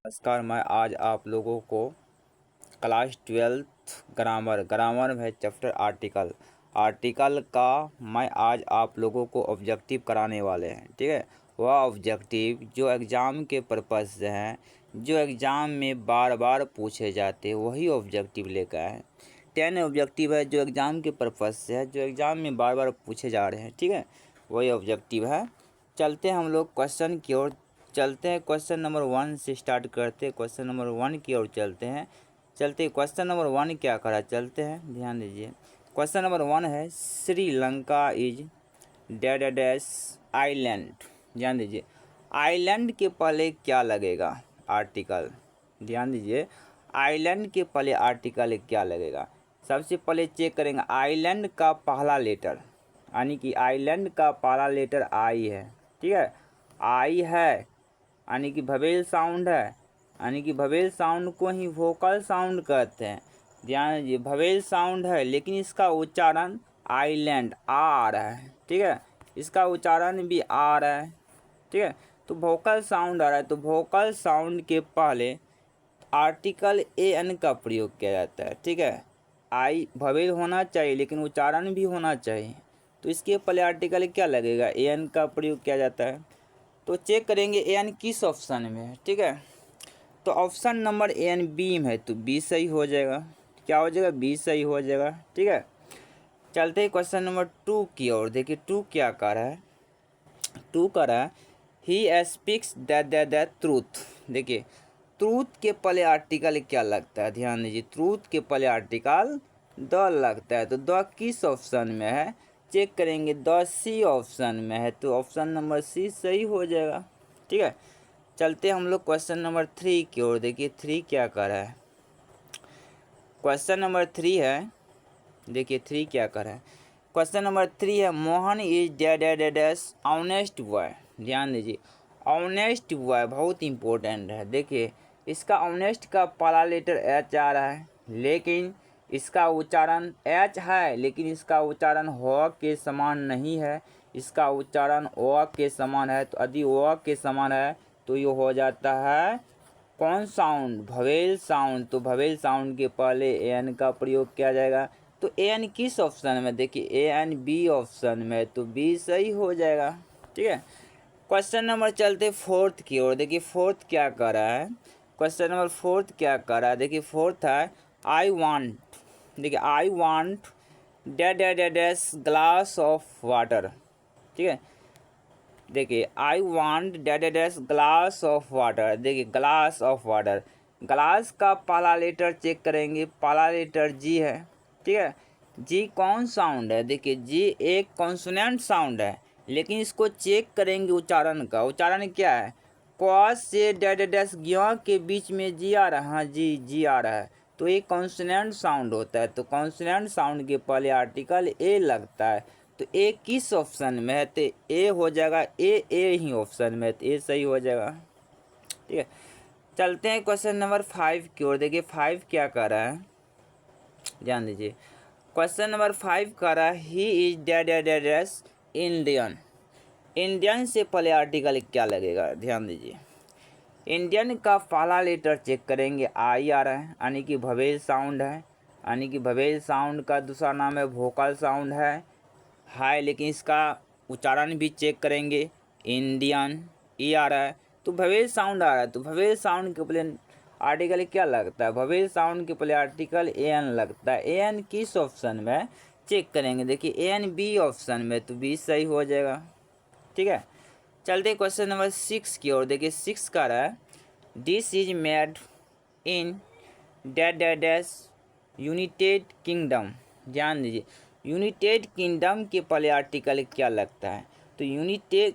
नमस्कार। मैं आज आप लोगों को क्लास 12th ग्रामर में चैप्टर आर्टिकल का मैं आज आप लोगों को ऑब्जेक्टिव कराने वाले हैं। ठीक है, वह ऑब्जेक्टिव जो एग्ज़ाम के पर्पज़ से हैं, जो एग्ज़ाम में बार बार पूछे जाते हैं, वही ऑब्जेक्टिव लेकर आए हैं। 10 ऑब्जेक्टिव है जो एग्ज़ाम के पर्पज़ से है, जो एग्ज़ाम में बार बार पूछे जा रहे हैं। ठीक है, वही ऑब्जेक्टिव है। चलते हैं हम लोग क्वेश्चन की ओर। चलते हैं क्वेश्चन नंबर 1 से स्टार्ट करते हैं। क्वेश्चन नंबर 1 की ओर चलते क्वेश्चन नंबर 1 क्या करा, चलते हैं, ध्यान दीजिए। क्वेश्चन नंबर 1 है श्रीलंका इज डैश आइलैंड। ध्यान दीजिए, आइलैंड के पहले क्या लगेगा, आर्टिकल। ध्यान दीजिए, आइलैंड के पहले आर्टिकल क्या लगेगा। सबसे पहले चेक करेंगे आइलैंड का पहला लेटर, यानी कि आइलैंड का पहला लेटर आई है। ठीक है, आई है यानी कि ववेल साउंड है, यानी कि ववेल साउंड को ही वोकल साउंड कहते हैं। ध्यान दीजिए, ववेल साउंड है लेकिन इसका उच्चारण आइलैंड आ रहा है। ठीक है, इसका उच्चारण भी आ रहा है। ठीक है, तो वोकल साउंड आ रहा है, तो वोकल साउंड के पहले आर्टिकल ए एन का प्रयोग किया जाता है। ठीक है, आई ववेल होना चाहिए लेकिन उच्चारण भी होना चाहिए, तो इसके पहले आर्टिकल क्या लगेगा, ए एन का प्रयोग किया जाता है। तो चेक करेंगे ए एन किस ऑप्शन में है। ठीक है, तो option number A and B में है, तो बी सही हो जाएगा। क्या हो जाएगा, बी सही हो जाएगा। ठीक है, चलते हैं क्वेश्चन नंबर 2 की ओर। देखिए 2 क्या कर रहा है, 2 कर रहा है ही स्पीक्स द ट्रूथ। देखिए ट्रूथ के पहले आर्टिकल क्या लगता है, ध्यान दीजिए, ट्रूथ के पहले आर्टिकल द लगता है, तो द किस ऑप्शन में है, चेक करेंगे, द सी ऑप्शन में है, तो ऑप्शन नंबर सी सही हो जाएगा। ठीक है, चलते हम लोग क्वेश्चन नंबर 3 की ओर। देखिए 3 क्या कर रहा है, क्वेश्चन नंबर 3 है। देखिए 3 क्या कर रहा है, क्वेश्चन नंबर 3 है Mohan is dash honest boy. ध्यान दीजिए, ऑनेस्ट बॉय बहुत इंपॉर्टेंट है। देखिए इसका ऑनेस्ट का पहला लेटर एच आ रहा है, लेकिन इसका उच्चारण एच है, लेकिन इसका उच्चारण ह के समान नहीं है, इसका उच्चारण ओ के समान है। तो यदि ओ के समान है तो ये हो जाता है कौन साउंड, ववेल साउंड। तो ववेल साउंड के पहले ए एन का प्रयोग किया जाएगा, तो ए एन किस ऑप्शन में, देखिए ए एन बी ऑप्शन में, तो बी सही हो जाएगा। ठीक है, क्वेश्चन नंबर चलते 4th की ओर। देखिए 4th क्या कर रहा है, क्वेश्चन नंबर 4th क्या कर रहा है, देखिए 4th है आई वांट। देखिए I want dash glass of water. ठीक है, देखिए I want dash glass of water. देखिए ग्लास ऑफ वाटर, ग्लास का पहला लेटर चेक करेंगे, पहला लेटर जी है। ठीक है, जी कौन साउंड है, देखिए जी एक कॉन्सोनेंट साउंड है, लेकिन इसको चेक करेंगे उच्चारण का, उच्चारण क्या है, क्वास से डैश ज्ञ के बीच में जी आ रहा है, हाँ जी आ रहा है, तो ये कॉन्सोनेंट साउंड होता है, तो कॉन्सोनेंट साउंड के पहले आर्टिकल ए लगता है, तो ए किस ऑप्शन में है, तो ए हो जाएगा, ए ही ऑप्शन में है, तो ए सही हो जाएगा। ठीक है, चलते हैं क्वेश्चन नंबर 5 की ओर। देखिए 5 क्या कर रहा है, ध्यान दीजिए, क्वेश्चन नंबर 5 कर रहा है he is dash Indian. Indian से पहले आर्टिकल क्या लगेगा, ध्यान दीजिए, इंडियन का पहला लेटर चेक करेंगे, आई आ रहा है, यानी कि ववेल साउंड है, यानी कि ववेल साउंड का दूसरा नाम है वोकल साउंड है, लेकिन इसका उच्चारण भी चेक करेंगे, इंडियन ई आ रहा है, तो ववेल साउंड आ रहा है, तो ववेल साउंड के पहले आर्टिकल क्या लगता है, ववेल साउंड के पहले आर्टिकल ए एन लगता है। ए एन किस ऑप्शन में, चेक करेंगे, देखिए ए एन बी ऑप्शन में, तो बी सही हो जाएगा। ठीक है, चलते क्वेश्चन नंबर 6 की ओर। देखिए 6 का रहा है this is made in dash United kingdom. ध्यान दीजिए, यूनाइटेड किंगडम के पहले आर्टिकल क्या लगता है, तो यूनाइटेड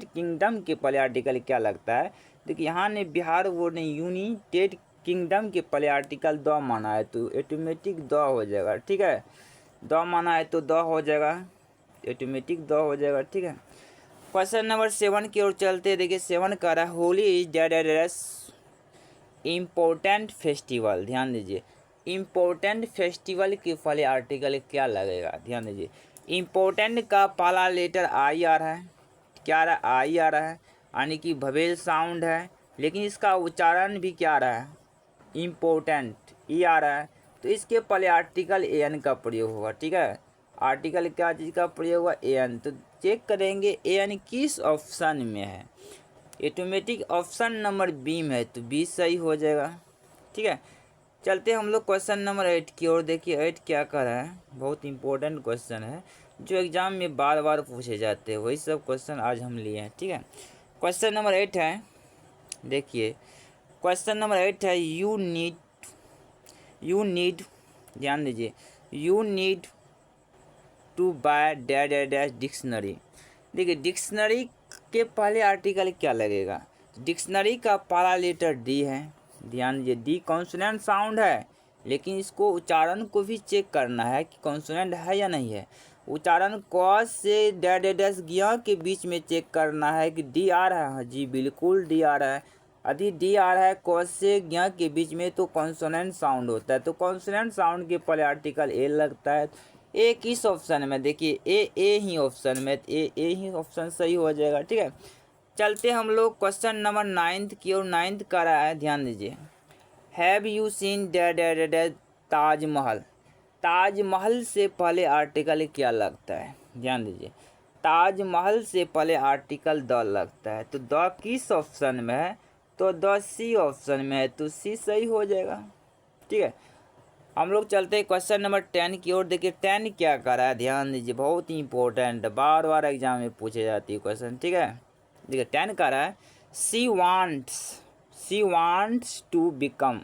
किंगडम के पहले आर्टिकल क्या लगता है, देखिए यहाँ ने बिहार बोर्ड ने यूनाइटेड किंगडम के पहले आर्टिकल द माना है, तो ऑटोमेटिक द हो जाएगा। ठीक है, द माना है तो द हो जाएगा, ऑटोमेटिक द हो जाएगा। ठीक है, क्वेश्चन नंबर 7 की ओर चलते हैं। देखिए 7 का रहा है Holi is dash important festival. ध्यान दीजिए, इम्पोर्टेंट फेस्टिवल के पहले आर्टिकल क्या लगेगा, ध्यान दीजिए, इम्पोर्टेंट का पहला लेटर आई आ रहा है, क्या आ रहा है, आई आ रहा है, यानी कि भवेल साउंड है, लेकिन इसका उच्चारण भी क्या आ रहा है, इम्पोर्टेंट ई आ रहा है, तो इसके पहले आर्टिकल ए एन का प्रयोग होगा। ठीक है, आर्टिकल क्या चीज़ का प्रयोग हुआ, ए एन। तो चेक करेंगे ए एन किस ऑप्शन में है। ऑटोमेटिक ऑप्शन नंबर बी में है, तो बी सही हो जाएगा। ठीक है, चलते हम लोग क्वेश्चन नंबर 8 की ओर। देखिए 8 क्या कर रहा है, बहुत इंपॉर्टेंट क्वेश्चन है जो एग्जाम में बार बार पूछे जाते हैं, वही सब क्वेश्चन आज हम लिए हैं। ठीक है, क्वेश्चन नंबर 8 है, देखिए क्वेश्चन नंबर 8 है, यू नीड ध्यान दीजिए, you need to buy dash dash dash dictionary. देखिए डिक्शनरी के पहले आर्टिकल क्या लगेगा, डिक्शनरी का पहला लेटर डी है। ध्यान दीजिए, डी कॉन्सोनेंट साउंड है, लेकिन इसको उच्चारण को भी चेक करना है कि कॉन्सोनेंट है या नहीं है। उच्चारण क से डैश डैश डैश ज्ञ के बीच में चेक करना है कि डी आ रहा है। जी बिल्कुल डी आ रहा है। यदि डी आ रहा है क से ज्ञ के बीच में तो कॉन्सोनेंट साउंड होता है, तो कॉन्सोनेंट साउंड के पहले आर्टिकल ए लगता है। ए किस ऑप्शन में, देखिए ए ही ऑप्शन में, ए ही ऑप्शन सही हो जाएगा। ठीक है, चलते हम लोग क्वेश्चन नंबर 9 की ओर। 9 का रहा है, ध्यान दीजिए, have you seen dash Taj Mahal. Taj Mahal से पहले आर्टिकल क्या लगता है, ध्यान दीजिए, ताजमहल से पहले आर्टिकल द लगता है, तो द किस ऑप्शन में है, तो द सी ऑप्शन में है, तो सी सही हो जाएगा। ठीक है, हम लोग चलते हैं क्वेश्चन नंबर 10 की ओर। देखिए 10 क्या कर रहा है, ध्यान दीजिए, बहुत ही इंपॉर्टेंट, बार बार एग्जाम में पूछे जाती है क्वेश्चन। ठीक है, देखिए 10 कर रहा है, she wants to become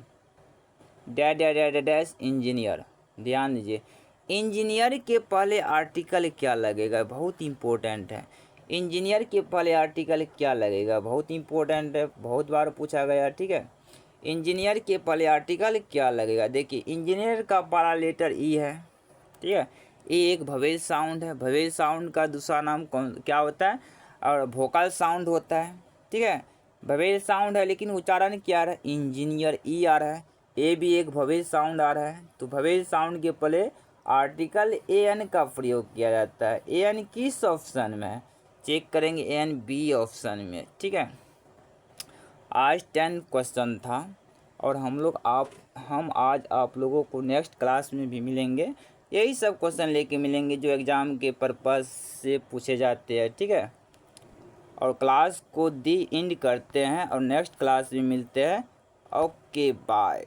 dash dash dash dash engineer. ध्यान दीजिए, इंजीनियर के पहले आर्टिकल क्या लगेगा, बहुत इंपॉर्टेंट है। इंजीनियर के पहले आर्टिकल क्या लगेगा, बहुत इंपॉर्टेंट है, बहुत बार पूछा गया। ठीक है, इंजीनियर के पहले आर्टिकल क्या लगेगा, देखिए इंजीनियर का पहला लेटर ई है। ठीक है, ए एक भवेल साउंड है, भवेल साउंड का दूसरा नाम कौन क्या होता है, और वोकल साउंड होता है। ठीक है, भवेल साउंड है, लेकिन उच्चारण क्या आ रहा है, इंजीनियर ई आ रहा है। ए भी एक भवेल साउंड आ रहा है, तो भवेल साउंड के पहले आर्टिकल ए एन का प्रयोग किया जाता है। ए एन किस ऑप्शन में है, चेक करेंगे, ए एन बी ऑप्शन में। ठीक है, आज 10 क्वेश्चन था, और हम आज आप लोगों को नेक्स्ट क्लास में भी मिलेंगे, यही सब क्वेश्चन लेके मिलेंगे जो एग्ज़ाम के पर्पस से पूछे जाते हैं। ठीक है, और क्लास को दी एंड करते हैं, और नेक्स्ट क्लास में मिलते हैं। Okay bye.